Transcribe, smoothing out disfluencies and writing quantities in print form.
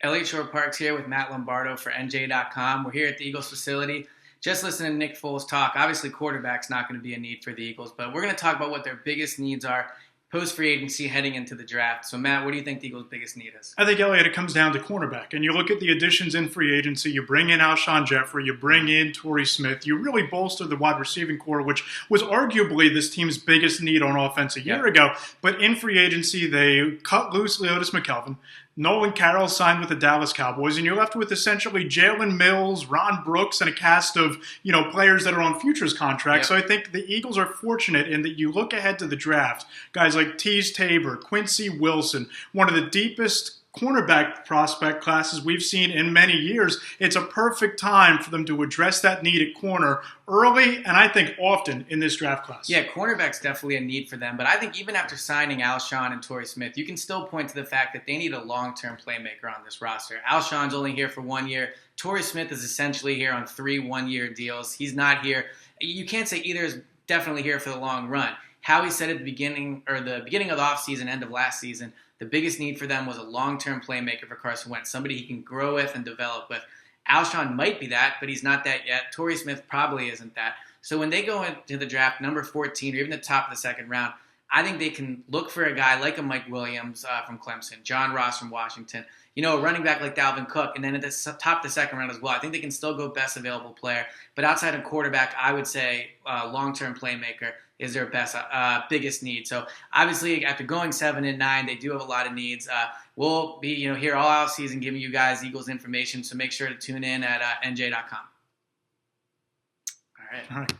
Eliot Shorr-Parks here with Matt Lombardo for NJ.com. We're here at the Eagles facility. Just listening to Nick Foles talk. Obviously, quarterback's not going to be a need for the Eagles, but we're going to talk about what their biggest needs are post-free agency heading into the draft. So, Matt, what do you think the Eagles' biggest need is? I think, Eliot, it comes down to cornerback. And you look at the additions in free agency, you bring in Alshon Jeffrey, you bring in Torrey Smith, you really bolster the wide receiving core, which was arguably this team's biggest need on offense a year ago. But in free agency, they cut loose Leotis McKelvin. Nolan Carroll signed with the Dallas Cowboys, and you're left with essentially Jalen Mills, Ron Brooks, and a cast of players that are on futures contracts. So I think the Eagles are fortunate in that you look ahead to the draft, guys like Tease Tabor, Quincy Wilson, one of the deepest cornerback prospect classes we've seen in many years. It's a perfect time for them to address that need at corner early and I think often in this draft class. Yeah, cornerback's definitely a need for them, but I think even after signing Alshon and Torrey Smith, you can still point to the fact that they need a long-term playmaker on this roster. Alshon's only here for 1 year. Torrey Smith is essentially here on 3 one-year deals. He's not here. You can't say either is definitely here for the long run. Howie said at the beginning of the offseason, end of last season, the biggest need for them was a long-term playmaker for Carson Wentz, somebody he can grow with and develop with. Alshon might be that, but he's not that yet. Torrey Smith probably isn't that. So when they go into the draft, number 14, or even the top of the second round, I think they can look for a guy like a Mike Williams from Clemson, John Ross from Washington, a running back like Dalvin Cook, and then at the top of the second round as well. I think they can still go best available player. But outside of quarterback, I would say long-term playmaker is their biggest need. So obviously, after going 7 and 9, they do have a lot of needs. We'll be here all out season giving you guys Eagles information. So make sure to tune in at NJ.com. All right.